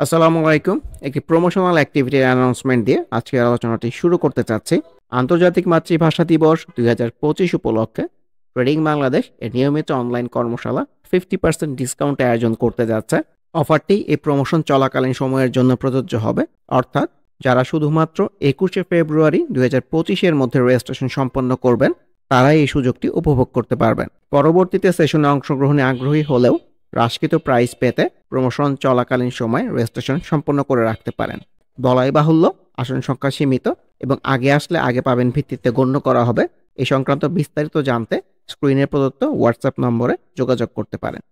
আসসালামু আলাইকুম। একটি প্রমোশনাল অ্যাক্টিভিটির অ্যানাউন্সমেন্ট দিয়ে আজকের আলোচনাটি শুরু করতে চাচ্ছি। আন্তর্জাতিক মাতৃভাষা দিবস ২০২৫ উপলক্ষে ট্রেডিং বাংলাদেশ এর নিয়মিত অনলাইন কর্মশালা 50% ডিসকাউন্ট আয়োজন করতে যাচ্ছে। অফারটি এই প্রমোশন চলাকালীন সময়ের জন্য প্রযোজ্য হবে, অর্থাৎ যারা শুধুমাত্র ২১শে ফেব্রুয়ারি ২০২৫ এর মধ্যে রেজিস্ট্রেশন সম্পন্ন করবেন তারাই এই সুযোগটি উপভোগ করতে পারবেন। পরবর্তীতে সেশনে অংশগ্রহণে আগ্রহী হলেও হ্রাসকৃত প্রাইস পেতে প্রমোশন চলাকালীন সময় রেজিস্ট্রেশন সম্পন্ন করে রাখতে পারেন। বলাই বাহুল্য, আসন সংখ্যা সীমিত এবং আগে আসলে আগে পাবেন ভিত্তিতে গণ্য করা হবে। এই সংক্রান্ত বিস্তারিত জানতে স্ক্রিনে প্রদত্ত হোয়াটসঅ্যাপ নম্বরে যোগাযোগ করতে পারেন।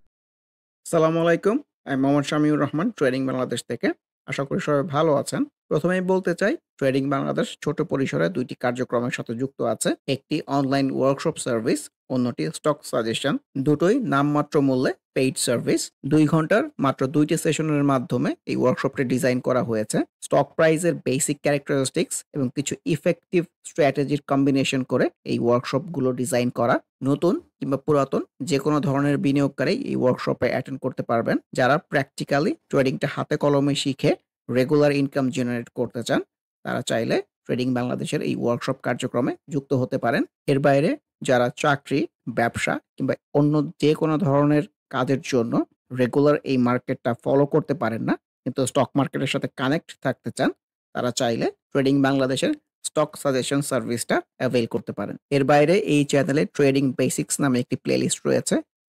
আসসালামু আলাইকুম। আমি মোহাম্মদ শামিউর রহমান, ট্রেডিং বাংলাদেশ থেকে। আশা করি সবাই ভালো আছেন। প্রথমেই বলতে চাই, ট্রেডিং বাংলাদেশ ছোট পরিসরে ২টি কার্যক্রমের সাথে যুক্ত আছে। একটি অনলাইন ওয়ার্কশপ সার্ভিস, অন্যটি স্টক সাজেশন। দুটোই নামমাত্র মূল্যে পেইড সার্ভিস। ২ ঘন্টার মাত্র ২টি সেশনের মাধ্যমে এই ওয়ার্কশপটি ডিজাইন করা হয়েছে। স্টক প্রাইসের বেসিক ক্যারেক্টারিস্টিক্স এবং কিছু ইফেক্টিভ স্ট্র্যাটেজির কম্বিনেশন করে এই ওয়ার্কশপগুলো ডিজাইন করা। নতুন কিংবা পুরাতন যেকোনো ধরনের বিনিয়োগকারী এই ওয়ার্কশপে অ্যাটেন্ড করতে পারবেন। যারা প্র্যাকটিক্যালি ট্রেডিংটা হাতে কলমে শিখে রেগুলার ইনকাম জেনারেট করতে চান, তারা চাইলে ট্রেডিং বাংলাদেশের এই ওয়ার্কশপ কার্যক্রমে যুক্ত হতে পারেন। এর বাইরে যারা চাকরি, ব্যবসা কিংবা অন্য যেকোনো ধরনের কাজের জন্য রেগুলার এই মার্কেটটা ফলো করতে পারেন না, কিন্তু স্টক মার্কেটের সাথে কানেক্ট থাকতে চান, তারা চাইলে ট্রেডিং বাংলাদেশের স্টক সাজেশন সার্ভিসটা অ্যাভেইল করতে পারেন। এর বাইরে এই চ্যানেলে ট্রেডিং বেসিক্স নামে একটি প্লেলিস্ট রয়েছে।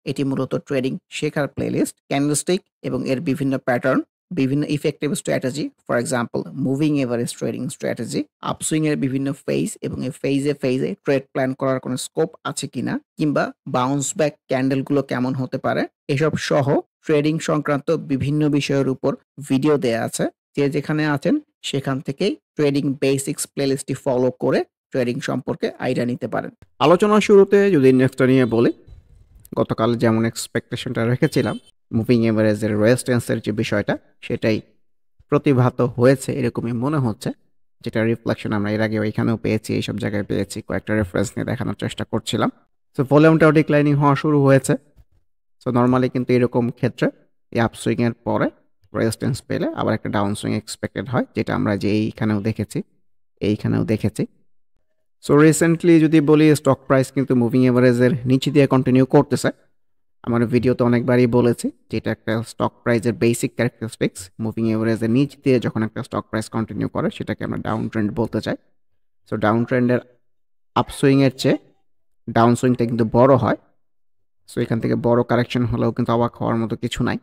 এটি মূলত ট্রেডিং শেখার প্লেলিস্ট। ক্যান্ডেলস্টিক এবং এর বিভিন্ন প্যাটার্ন, বিভিন্ন effective strategy, for example moving average trading strategy, upswing এর বিভিন্ন ফেজ এবং এই ফেজে ট্রেড প্ল্যান করার কোনো স্কোপ আছে কিনা, কিংবা বাউন্স ব্যাক ক্যান্ডেলগুলো কেমন হতে পারে, এসব সহ ট্রেডিং সংক্রান্ত বিভিন্ন বিষয়ের উপর ভিডিও দেয়া আছে। যে যেখানে আছেন সেখান থেকেই ট্রেডিং বেসিক্স প্লেলিস্টটি ফলো করে ট্রেডিং সম্পর্কে আইডিয়া নিতে পারেন। আলোচনার শুরুতে যদি ইন্ডেক্সটা নিয়ে বলি, গতকাল যেমন এক্সপেকটেশনটা রেখেছিলাম, মুভিং এভারেজের রেজিস্ট্যান্সের যে বিষয়টা, সেটাই প্রতিভাত হয়েছে এরকমই মনে হচ্ছে। যেটা রিফ্লেকশন আমরা এর আগে এখানেও পেয়েছি, এইসব জায়গায় পেয়েছি, কয়েকটা রেফারেন্স নিয়ে দেখানোর চেষ্টা করছিলাম। সো ভলিউমটাও ডিক্লাইনিং হওয়া শুরু হয়েছে। সো নর্মালি কিন্তু এরকম ক্ষেত্রে এই আপসুইংয়ের পরে রেজিস্ট্যান্স পেলে আবার একটা ডাউন সুইং এক্সপেক্টেড হয়, যেটা আমরা যে এইখানেও দেখেছি। সো রিসেন্টলি যদি বলি, স্টক প্রাইস কিন্তু মুভিং এভারেজের নিচে দিয়ে কন্টিনিউ করতেছে। আমার ভিডিওতে অনেকবারই বলেছি যে এটা একটা স্টক প্রাইসের বেসিক ক্যারেক্টারিস্টিক্স। মুভিং এভারেজের নিচ দিয়ে যখন একটা স্টক প্রাইস কন্টিনিউ করে সেটাকে আমরা ডাউন ট্রেন্ড বলতে চাই। সো ডাউন ট্রেন্ডের আপসুইংয়ের চেয়ে ডাউন সুইংটা কিন্তু বড় হয়। সো এখান থেকে বড় কারেকশন হলেও কিন্তু অবাক হওয়ার মতো কিছু নাই।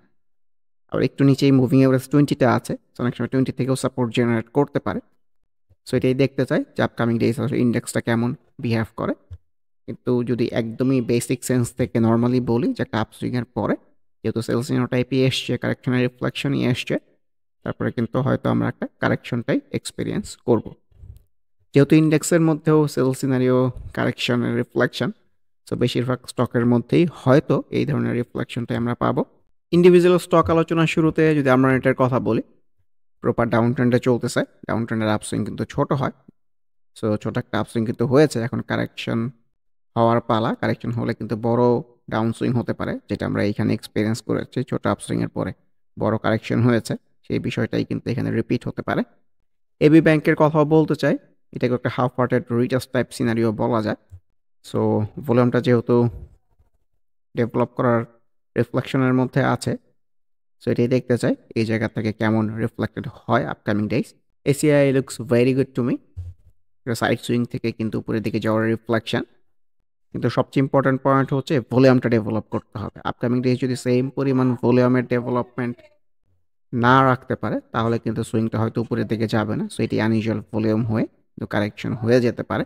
আবার একটু নিচেই মুভিং এভারেজ 20টা আছে। সো অনেক সময় 20 থেকেও সাপোর্ট জেনারেট করতে পারে। সো এটাই দেখতে চাই যে আপকামিং ডেজ ইন্ডেক্সটা কেমন বিহেভ করে। কিন্তু যদি একদমই বেসিক সেন্স থেকে নর্মালি বলি যে একটা আপসুইংয়ের পরে যেহেতু সেলসিনো টাইপই এসছে, কারেকশনের রিফ্লেকশনই এসছে, তারপরে কিন্তু হয়তো আমরা একটা কারেকশনটাই এক্সপিরিয়েন্স করব। যেহেতু ইন্ডেক্সের মধ্যেও সেল সিনারিও, কারেকশনের রিফ্লেকশন, সো বেশিরভাগ স্টকের মধ্যেই হয়তো এই ধরনের রিফ্লেকশনটাই আমরা পাবো। ইন্ডিভিজুয়াল স্টক আলোচনার শুরুতে যদি আমরা এটার কথা বলি, প্রপার ডাউন ট্রেন্ডে চলতেছে। ডাউন ট্রেন্ডের আপসুইং কিন্তু ছোট হয়। সো ছোট একটা আপসুইং কিন্তু হয়েছে, এখন কারেকশন হওয়ার পালা। কারেকশন হলে কিন্তু বড় ডাউন সুইং হতে পারে, যেটা আমরা এইখানে এক্সপিরিয়েন্স করেছি। ছোট আপসুইংয়ের পরে বড় কারেকশন হয়েছে, সেই বিষয়টাই কিন্তু এখানে রিপিট হতে পারে। এবি ব্যাংকের কথাও বলতে চাই, এটাকে একটা half hearted Reiter's type scenario বলা যায়। সো ভলিউমটা যেহেতু ডেভেলপ করার রিফ্লেকশনের মধ্যে আছে, সো এটাই দেখতে চাই এই জায়গা থেকে কেমন রিফ্লেক্টেড হয় upcoming days. ACI looks very good to me. Side swing থেকে কিন্তু উপরের দিকে যাওয়ার রিফ্লেকশন, কিন্তু সবচেয়ে ইম্পর্টেন্ট পয়েন্ট হচ্ছে ভলিউমটা ডেভেলপ করতে হবে। আপকামিং ডেজ যদি সেম পরিমাণ ভলিউমের ডেভেলপমেন্ট না রাখতে পারে, তাহলে কিন্তু সুইংটা হয়তো উপরের দিকে যাবে না। সো এটি আনইউজুয়াল ভলিউম হয়ে কিন্তু কারেকশন হয়ে যেতে পারে।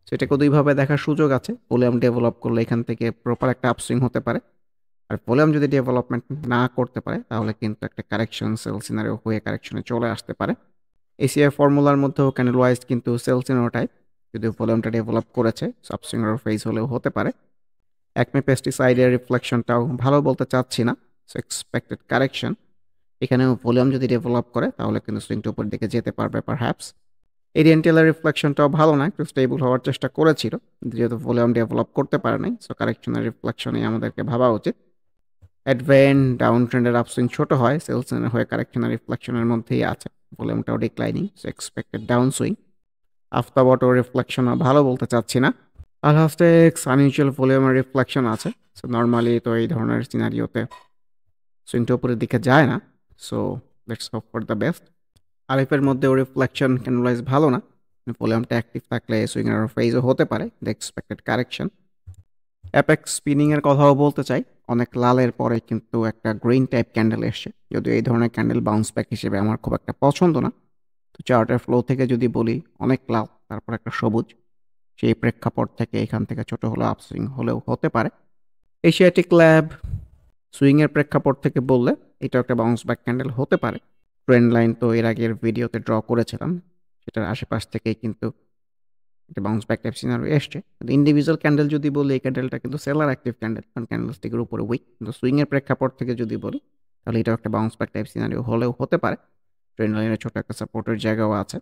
সো এটাকে দুইভাবে দেখার সুযোগ আছে। ভলিউম ডেভেলপ করলে এখান থেকে প্রপার একটা আপসুইং হতে পারে, আর ভলিউম যদি ডেভেলপমেন্ট না করতে পারে তাহলে কিন্তু একটা কারেকশন সেল সিনারিও হয়ে কারেকশনে চলে আসতে পারে। এসিআই ফর্মুলার মধ্যেও ক্যান্ডেল ওয়াইজ কিন্তু সেল সিনারিও টাইপ, যদি ভলিউমটা ডেভেলপ করেছে সাবসুইংয়ের ফেজ হলেও হতে পারে। একমে পেস্টিসাইডের রিফ্লেকশনটাও ভালো বলতে চাচ্ছি না। সো এক্সপেক্টেড কারেকশন, এখানেও ভলিউম যদি ডেভেলপ করে তাহলে কিন্তু সুইংটা উপর দিকে যেতে পারবে পারহ্যাপস। এরিয়েন্টেলের রিফ্লেকশনটাও ভালো না, একটু স্টেবল হওয়ার চেষ্টা করেছিল, যেহেতু ভলিউম ডেভেলপ করতে পারে নাই। সো কারেকশনের রিফ্লেকশনে আমাদেরকে ভাবা উচিত। অ্যাডভেন্ট ডাউন ট্রেন্ডের আপসুইং ছোট হয়, সেলস হয়ে কারেকশন আর রিফ্লেকশনের মধ্যেই আছে। ভলিউমটাও declining, so expected down swing. Aftab auto রিফ্লেকশনও ভালো বলতে চাচ্ছি না। আলহাস্টেক্স আনইউজুয়াল ভলিউমের রিফ্লেকশন আছে। সো নর্মালি তো এই ধরনের সিনারিওতে সুইংটা উপরের দিকে যায় না। So let's hope for the best. আরিফের মধ্যেও রিফ্লেকশন ক্যান্ডেলাইজ ভালো না। ভলিউমটা অ্যাক্টিভ থাকলে সুইং আর ফেজও হতে পারে, দ্য এক্সপেক্টেড কারেকশন। অ্যাপেক্স স্পিনিংয়ের কথাও বলতে চাই। অনেক লালের পরে কিন্তু একটা গ্রিন টাইপ ক্যান্ডেল এসছে, যদিও এই ধরনের ক্যান্ডেল বাউন্স ব্যাক হিসেবে আমার খুব একটা পছন্দ না। তো চার্টের ফ্লো থেকে যদি বলি, অনেক লাল তারপর একটা সবুজ, সেই প্রেক্ষাপট থেকে এখান থেকে ছোট হলেও আপসুইং হলেও হতে পারে। এশিয়াটিক ল্যাব সুইংয়ের প্রেক্ষাপট থেকে বললে এটা একটা বাউন্স ব্যাক ক্যান্ডেল হতে পারে। ট্রেন্ড লাইন তো এর আগের ভিডিওতে ড্র করেছিলাম, সেটার আশেপাশ থেকেই কিন্তু একটা বাউন্স ব্যাক টাইপ সিনারিও এসছে। কিন্তু ইন্ডিভিজুয়াল ক্যান্ডেল যদি বলি, এই ক্যান্ডেলটা কিন্তু সেলার অ্যাক্টিভ ক্যান্ডেল, কারণ ক্যান্ডেল স্টিকের উপরে উইক। কিন্তু সুইংয়ের প্রেক্ষাপট থেকে যদি বলি, তাহলে এটাও একটা বাউন্স ব্যাক টাইপ সিনারিও হলেও হতে পারে। ট্রেন্ড লাইনের ছোট একটা সাপোর্টের জায়গাও আছে।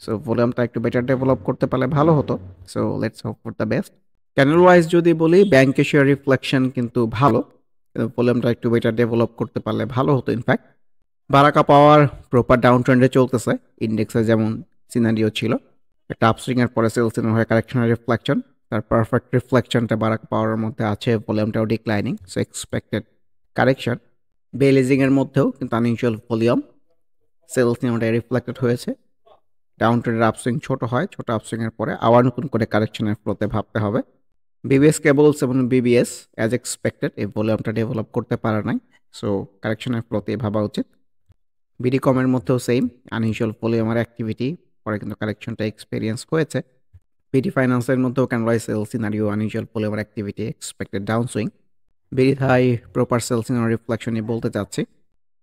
সো ভলিউমটা একটু বেটার ডেভেলপ করতে পারলে ভালো হতো। So let's hope for the best. Candle wise যদি বলি, ব্যাংক এশিয়ার রিফ্লেকশন কিন্তু ভালো, কিন্তু ভলিউমটা একটু বেটার ডেভেলপ করতে পারলে ভালো হতো। ইনফ্যাক্ট বারাকা পাওয়ার প্রপার ডাউন ট্রেন্ডে চলতেছে। ইন্ডেক্সে যেমন সিনারিও ছিল, একটা আপসুইং এর পরে সেলস হয়ে কারেকশনের রিফ্লেকশন, তার পারফেক্ট রিফ্লেকশনটা বারাকা পাওয়ারের মধ্যে আছে। ভলিউমটাও ডিক্লাইনিং, সো এক্সপেক্টেড কারেকশন। বেলিজিং এর মধ্যেও কিন্তু আনইউজুয়াল ভলিউম, সেলস নিয়মটা রিফ্লেক্টেড হয়েছে। ডাউন ট্রেন্ডের আপসুইং ছোট হয়, ছোট আপসুইং এর পরে আবার নতুন করে কারেকশনের ফ্লোতে ভাবতে হবে। বিবিএস কেবলস এবং বিবিএস অ্যাজ এক্সপেক্টেড এই ভলিউমটা ডেভেলপ করতে পারে নাই, সো কারেকশনের ফ্লোতে ভাবা উচিত। বিডি কমের মধ্যেও সেম, আনইউজুয়াল ভলিউমের অ্যাক্টিভিটি পরে কিন্তু কারেকশনটা এক্সপেরিয়েন্স হয়েছে। বিডি ফাইন্যান্সের মধ্যেও ক্যানভাই সেল সিনারিও, আনইউজুয়াল ভলিউমের activity, expected down swing. BD Thai proper sell scenario রিফ্লেকশনই বলতে চাচ্ছি।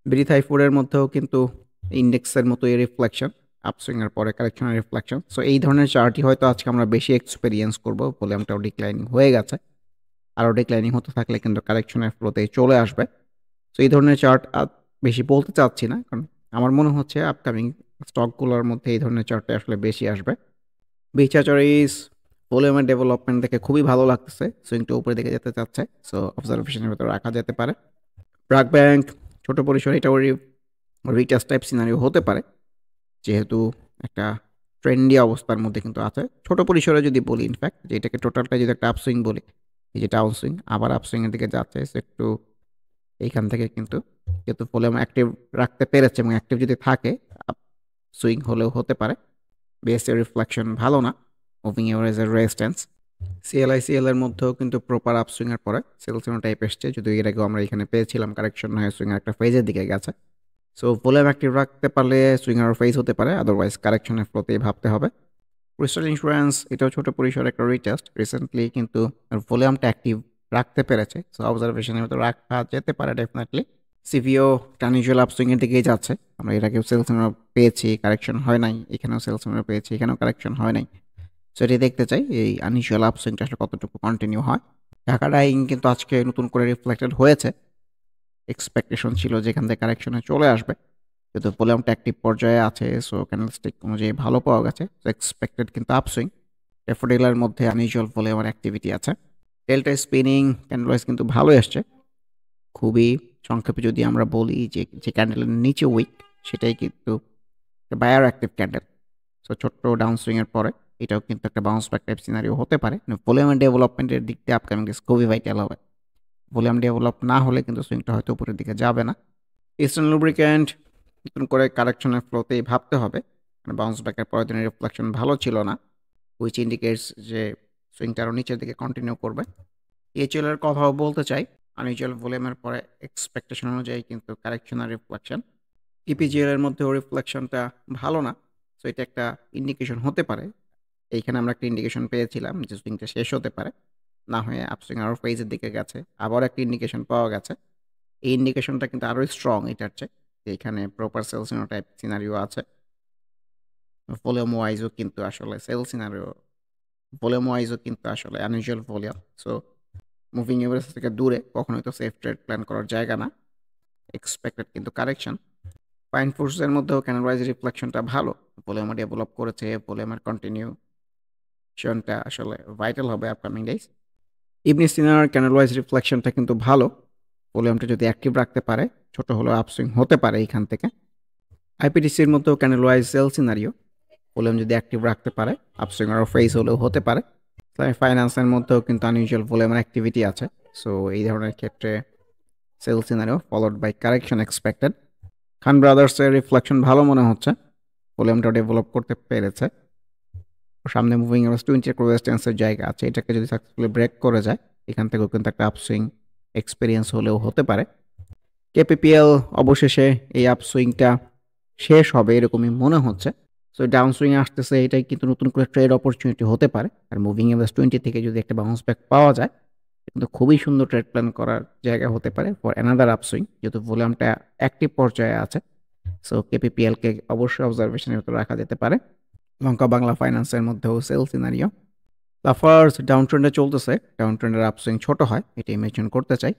বিডি থাই ফুডের মধ্যেও কিন্তু ইন্ডেক্সের মতো এই রিফ্লেকশন, আপসুইং এর পরে কারেকশনের রিফ্লেকশন। সো এই ধরনের চার্টই হয়তো আজকে আমরা বেশি এক্সপেরিয়েন্স করবো। ভলিউমটাও ডিক্লাইনিং হয়ে গেছে, আরও ডিক্লাইনিং হতে থাকলে কিন্তু কারেকশনের ফ্লোতেই চলে আসবে। সো এই ধরনের চার্ট বেশি বলতে চাচ্ছি না, কারণ আমার মনে হচ্ছে আপকামিং স্টকগুলোর মধ্যে এই ধরনের চার্টটা আসলে বেশি আসবে। বিচাচরিস ভলিউমের ডেভেলপমেন্ট দেখে খুবই ভালো লাগতেছে, সুইংটা উপরে দিকে যেতে চাচ্ছে, সো অবজারভেশনের ভেতরে রাখা যেতে পারে। ব্র্যাক ব্যাংক ছোট পরিসরে এটাও রিটার্স টাইপ সিনারিও হতে পারে, যেহেতু একটা ট্রেন্ডি অবস্থার মধ্যে কিন্তু আছে। ছোট পরিসরে যদি বলি, ইনফ্যাক্ট যে এটাকে টোটালটা যদি একটা আপসুইং বলি, এই যে ডাউন সুইং আবার আপসুইংয়ের দিকে যাচ্ছে, সো একটু এইখান থেকে কিন্তু যেহেতু ভলিউম অ্যাক্টিভ রাখতে পেরেছে এবং অ্যাক্টিভ যদি থাকে, সুইং হলেও হতে পারে। বিএসসি রিফ্লেকশন ভালো না, মুভিং এভারেজের রেজিস্ট্যান্স। সিএলআইসিএল এর মধ্যেও কিন্তু প্রপার আপসুইং এর পরে সেলসিনো টাইপ এসছে, যদিও এর আগেও আমরা এখানে পেয়েছিলাম কারেকশন হয়ে সুইং একটা ফেজের দিকে গেছে। সো ভলিউম অ্যাক্টিভ রাখতে পারলে সুইং আর ফেজ হতে পারে, আদারওয়াইজ কারেকশনের ফ্লোতেই ভাবতে হবে। ক্রিস্টাল ইন্স্যুরেন্স এটাও ছোট পরিসরে একটা রিটেস্ট, রিসেন্টলি কিন্তু ভলিউমটা অ্যাক্টিভ রাখতে পেরেছে, সো অবজারভেশনের মতো রাখা যেতে পারে ডেফিনেটলি। সিভিও টানিজুয়াল আপসুইংয়ের দিকেই যাচ্ছে। আমরা এর আগেও সেলস পেয়েছি, কারেকশন হয় নাই। এখানেও সেলস পেয়েছি, এখানেও কারেকশন হয় নাই। সো এটি দেখতে চাই এই আনইউজুয়াল আপসুইংটা আসলে কতটুকু কন্টিনিউ হয়। ঢাকা ডাইং কিন্তু আজকে নতুন করে রিফ্লেক্টেড হয়েছে, এক্সপেকটেশন ছিল যেখান থেকে কারেকশনে চলে আসবে, যেহেতু ভলিউমটা অ্যাক্টিভ পর্যায়ে আছে, সো ক্যান্ডেলস্টিক অনুযায়ী ভালো পাওয়া গেছে, সো এক্সপেক্টেড কিন্তু আপসুইং। ড্যাফোডিলের মধ্যে আনইউজুয়াল ভলিউমের অ্যাক্টিভিটি আছে। ডেল্টা স্পিনিং ক্যান্ডেলওয়াইজ কিন্তু ভালো এসছে। খুবই সংক্ষেপে যদি আমরা বলি যে যে ক্যান্ডেলের নিচে উইক, সেটাই কিন্তু বায়ার অ্যাক্টিভ ক্যান্ডেল। সো ছোট্ট ডাউন সুইংয়ের পরে এটাও কিন্তু একটা বাউন্স ব্যাক টাইপ সিনারিও হতে পারে। ভলিউমের ডেভেলপমেন্টের দিক দিয়ে আপকামিং ডেজ খুবই ভাইটাল হবে। ভলিউম ডেভেলপ না হলে কিন্তু সুইংটা হয়তো উপরের দিকে যাবে না। ইস্টার্ন লুব্রিক্যান্ট নতুন করে কারেকশনের ফ্লোতেই ভাবতে হবে, মানে বাউন্স ব্যাকের পরের দিনের রিফ্লেকশন ভালো ছিল না, হুইচ ইন্ডিকেটস যে সুইংটা আরও নিচের দিকে কন্টিনিউ করবে। এইচএল এর কথাও বলতে চাই, আনইউজুয়াল ভলিউমের পরে এক্সপেকটেশন অনুযায়ী কিন্তু কারেকশন আর রিফ্লেকশন। ইপিজিএল এর মধ্যেও রিফ্লেকশনটা ভালো না, সো এটা একটা ইন্ডিকেশন হতে পারে। এইখানে আমরা একটা ইন্ডিকেশন পেয়েছিলাম যে সুইংটা শেষ হতে পারে, না হয়ে আপসুইং আরও ফেজের দিকে গেছে, আবার একটা ইন্ডিকেশন পাওয়া গেছে। এই ইন্ডিকেশনটা কিন্তু আরও স্ট্রং এটার চেয়ে, এখানে প্রপার সেলসিনো টাইপ সিনারিও আছে। ভলিউম ওয়াইজও কিন্তু আসলে সেল সিনারিও, ভলিউম ওয়াইজও কিন্তু আসলে unusual volume, so moving average থেকে দূরে কখনোই তো সেফ ট্রেড প্ল্যান করার জায়গা না। এক্সপেক্টেড কিন্তু কারেকশন। ফাইন ফোর্সের মধ্যেও ক্যানালাইজ রিফ্লেকশনটা ভালো, ভলিউমে ডেভেলপ করেছে, ভলিউমের কন্টিনিউশনটা আসলে ভাইটাল হবে আপকামিং ডেজ। ইবনি সিনার ক্যানালাইজ রিফ্লেকশনটা কিন্তু ভালো, ভলিউমটা যদি অ্যাক্টিভ রাখতে পারে, ছোট হলেও আপসুইং হতে পারে এইখান থেকে। আইপিটিসির মতো candle wise sell scenario, volume যদি অ্যাক্টিভ রাখতে পারে, আপসুইং আর ফেস হলেও হতে পারে। ফাইন্যান্সের মধ্যেও কিন্তু আনইউজুয়াল ভলিউমের অ্যাক্টিভিটি আছে। সো এই ধরনের ক্ষেত্রে sell scenario followed by correction expected. Khan ব্রাদার্সের রিফ্লেকশন ভালো মনে হচ্ছে, ভলিউমটা ডেভেলপ করতে পেরেছে। সামনে মুভিং এভারেজ 20 রেজিস্ট্যান্সের জায়গা আছে, এটাকে যদি সাকসেসফুলি ব্রেক করে যায়, এখান থেকেও কিন্তু একটা আপসুইং এক্সপিরিয়েন্স হলেও হতে পারে। কেপিপিএল অবশেষে এই আপসুইংটা শেষ হবে এরকমই মনে হচ্ছে। সো ডাউন সুইং আসতেছে, এটাই কিন্তু নতুন করে ট্রেড অপরচুনিটি হতে পারে। আর মুভিং এভারেজ 20 থেকে যদি একটা বাউন্স ব্যাক পাওয়া যায়, কিন্তু খুবই সুন্দর ট্রেড প্ল্যান করার জায়গা হতে পারে ফর অ্যানাদার আপসুইং, যেহেতু ভলিউমটা অ্যাক্টিভ পর্যায়ে আছে। সো কেপিপিএলকে অবশ্যই অবজারভেশনের ভিতরে রাখা যেতে পারে। লঙ্কা বাংলা ফাইন্যান্সের মধ্যেও সেল সিনারিও লাফার্স ডাউন ট্রেন্ডে চলতেছে, ডাউন ট্রেন্ডের আপসুইং ছোট হয়, এটাই মেনশন করতে চাই।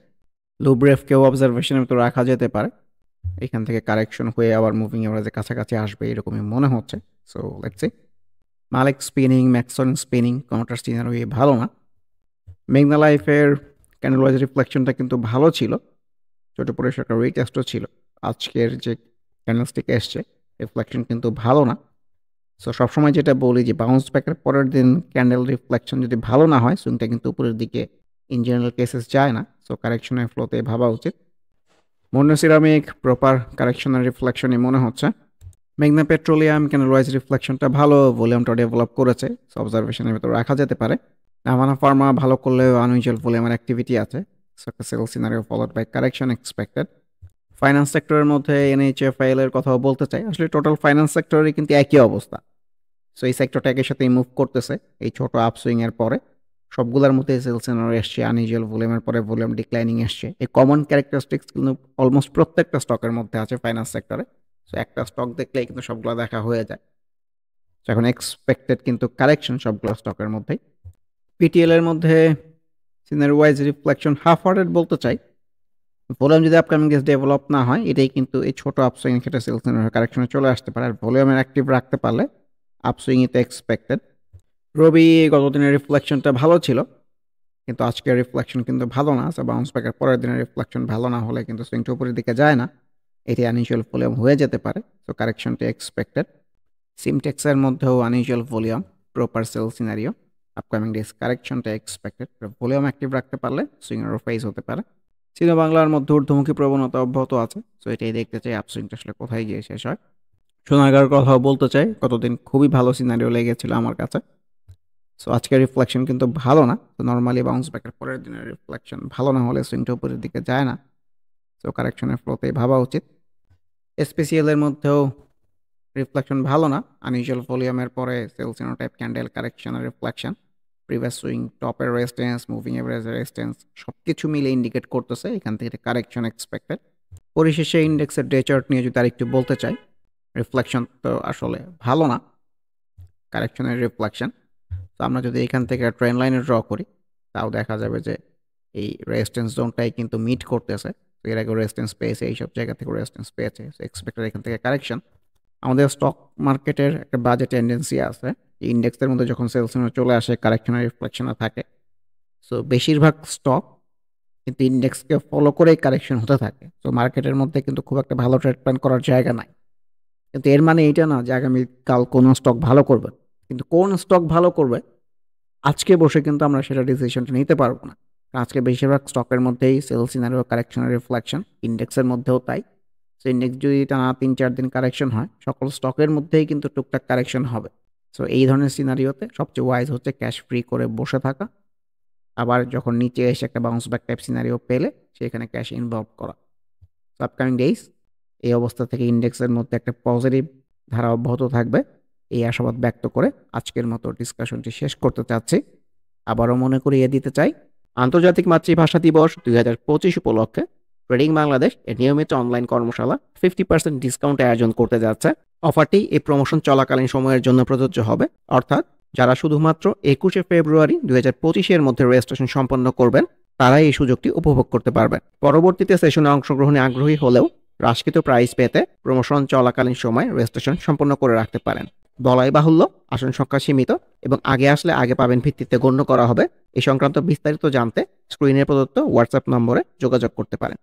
লুব্রেফকেও অবজারভেশনের ভিতরে রাখা যেতে পারে, এখান থেকে কারেকশন হয়ে আবার মুভিং এভারেজের কাছাকাছি আসবে এরকমই মনে হচ্ছে। So let's see. Malik spinning, Maxon spinning, কোনোটার সিনারি ভালো না। মেঘনা লাইফের ক্যান্ডেল ওয়াইজ রিফ্লেকশনটা কিন্তু ভালো ছিল, ছোট পরিসর একটা রিটেস্টও ছিল। আজকের যে ক্যান্ডেলস্টিক এসছে, রিফ্লেকশন কিন্তু ভালো না। সো সবসময় যেটা বলি যে বাউন্স ব্যাকের পরের দিন ক্যান্ডেল রিফ্লেকশন যদি ভালো না হয়, সুইংটা কিন্তু উপরের দিকে ইন জেনারেল কেসেস যায় না। সো কারেকশনের ফ্লোতে ভাবা উচিত। মন্য সিরামিক প্রপার কারেকশনের রিফ্লেকশনই মনে হচ্ছে। মেঘনা পেট্রোলিয়াম ক্যান্ডেল ওয়াইজ রিফ্লেকশনটা ভালো, ভলিউমটা ডেভেলপ করেছে, সো অবজারভেশনের ভিতরে রাখা যেতে পারে। নাভানা ফার্মা ভালো করলেও আনইউজুয়াল ভলিউমের অ্যাক্টিভিটি আছে, সো একটা sell scenario followed by correction expected. Finance সেক্টরের মধ্যে এনএইচএফআইএল এর কথাও বলতে চাই। আসলে টোটাল ফাইন্যান্স সেক্টরের কিন্তু একই অবস্থা। সো এই সেক্টরটা একের সাথেই মুভ করতেছে এই ছোট আপসুইং এর পরে। সবগুলোর মধ্যে সেল সিনারিও এসছে, আনইউজুয়াল ভলিউমের পরে ভলিউম ডিক্লাইনিং এসছে। এই কমন ক্যারেক্টারিস্টিক্স কিন্তু অলমোস্ট প্রত্যেকটা স্টকের মধ্যে আছে ফাইন্যান্স সেক্টরে। সো একটা স্টক দেখলেই কিন্তু সবগুলো দেখা হয়ে যায়। তো এখন এক্সপেক্টেড কিন্তু কারেকশন সবগুলো স্টকের মধ্যেই। পিটিএল এর মধ্যে scenery wise reflection half hearted বলতে চাই। ভলিউম যদি আপকামিং ডেজ ডেভেলপ না হয়, এটাই কিন্তু এই ছোট আপসুইং এর ক্ষেত্রে সেল সিনারিও কারেকশনে চলে আসতে পারে। আর ভলিউমের অ্যাক্টিভ রাখতে পারলে আপসুইং ইতে এক্সপেক্টেড। রবি গতদিনের রিফ্লেকশনটা ভালো ছিল, কিন্তু আজকের রিফ্লেকশন কিন্তু ভালো না। সো বাউন্স ব্যাকের পরের দিনের রিফ্লেকশন ভালো না হলে কিন্তু সুইংটা উপরের দিকে যায় না, এটি আনইউজুয়াল ভলিউম হয়ে যেতে পারে। So কারেকশনটি expected. সিমটেক্সের মধ্যেও unusual volume, proper sell scenario, upcoming days কারেকশনটা এক্সপেক্টেড। ভলিউম অ্যাক্টিভ রাখতে পারলে সুইংয়েরও ফেস হতে পারে। চীন বাংলার মধ্যে ঊর্ধ্বমুখী প্রবণতা অব্যাহত আছে। সো এটাই দেখতে চাই আপসুইংটা আসলে কোথায় গিয়ে শেষ হয়। সোনাগার কথাও বলতে চাই, কতদিন খুবই ভালো সিনারিও লেগেছিল আমার কাছে। সো আজকের রিফ্লেকশন কিন্তু ভালো না। তো নর্মালি বাউন্স ব্যাকের পরের দিনের রিফ্লেকশন ভালো না হলে সুইংটা উপরের দিকে যায় না। সো কারেকশনের ফ্লোতেই ভাবা উচিত। এসপিসিএল এর মধ্যেও রিফ্লেকশন ভালো না, আনইউজুয়াল ভলিউমের পরে সেল সিনোটাইপ ক্যান্ডেল কারেকশনের রিফ্লেকশন, প্রিভিয়াস সুইং টপের রেজিস্ট্যান্স, মুভিং এভারেজের রেজিস্ট্যান্স সব কিছু মিলে ইন্ডিকেট করতেছে এখান থেকে কারেকশন এক্সপেক্টেড। পরিশেষে ইন্ডেক্সের ডে চার্ট নিয়ে যদি আরেকটু বলতে চাই, রিফ্লেকশন তো আসলে ভালো না, কারেকশনের রিফ্লেকশন। তো আমরা যদি এখান থেকে ট্রেন লাইনে ড্র করি, তাও দেখা যাবে যে এই রেজিস্ট্যান্স জোনটাই কিন্তু মিট করতেছে। তো এর আগে রেজিস্ট্যান্স পেয়েছে, এইসব জায়গা থেকে রেজিস্ট্যান্স পেয়েছে। সো এক্সপেক্টেড এখান থেকে কারেকশন। আমাদের স্টক মার্কেটের একটা বাজে টেন্ডেন্সি আছে, ইন্ডেক্সের মধ্যে যখন সেলস চলে আসে কারেকশনের রিফ্লেকশনে থাকে। সো বেশিরভাগ স্টক কিন্তু ইন্ডেক্সকে ফলো করেই কারেকশন হতে থাকে। সো মার্কেটের মধ্যে কিন্তু খুব একটা ভালো ট্রেড প্ল্যান করার জায়গা নাই। কিন্তু এর মানে এইটা না যে আগামীকাল কোনো স্টক ভালো করবে, কিন্তু কোন স্টক ভালো করবে আজকে বসে কিন্তু আমরা সেটা ডিসিশনটা নিতে পারবো না। আজকে বেশিরভাগ স্টকের মধ্যেই সেল সিনারিও কারেকশনের রিফ্লেকশন, ইন্ডেক্সের মধ্যেও তাই। সো ইন্ডেক্স যদি টানা 3-4 দিন কারেকশন হয়, সকল স্টকের মধ্যেই কিন্তু টুকটাক কারেকশন হবে। সো এই ধরনের সিনারিওতে সবচেয়ে ওয়াইজ হচ্ছে ক্যাশ ফ্রি করে বসে থাকা, আবার যখন নিচে এসে একটা বাউন্স ব্যাক টাইপ সিনারিও পেলে সেখানে ক্যাশ ইনভলভ করা। সো আপকামিং ডেইজ এই অবস্থা থেকে ইন্ডেক্সের মধ্যে একটা পজিটিভ ধারা অব্যাহত থাকবে, এই আশাবাদ ব্যক্ত করে আজকের মতো ডিসকাশনটি শেষ করতে চাচ্ছি। আবারও মনে করিয়ে দিতে চাই, আন্তর্জাতিক মাতৃভাষা দিবস 2025 উপলক্ষে ট্রেডিং বাংলাদেশ এর নিয়মিত অনলাইন কর্মশালা 50% ডিসকাউন্ট আয়োজন করতে যাচ্ছে। অফারটি এই প্রমোশন চলাকালীন সময়ের জন্য প্রযোজ্য হবে, অর্থাৎ যারা শুধুমাত্র 21শে ফেব্রুয়ারি 2025-এর মধ্যে রেজিস্ট্রেশন সম্পন্ন করবেন তারাই এই সুযোগটি উপভোগ করতে পারবেন। পরবর্তীতে সেশনে অংশগ্রহণে আগ্রহী হলেও হ্রাসকৃত প্রাইস পেতে প্রমোশন চলাকালীন সময় রেজিস্ট্রেশন সম্পন্ন করে রাখতে পারেন। বলাই বাহুল্য, আসন সংখ্যা সীমিত এবং আগে আসলে আগে পাবেন ভিত্তিতে গণ্য করা হবে। এই সংক্রান্ত বিস্তারিত জানতে স্ক্রিনে প্রদত্ত হোয়াটসঅ্যাপ নম্বরে যোগাযোগ করতে পারেন।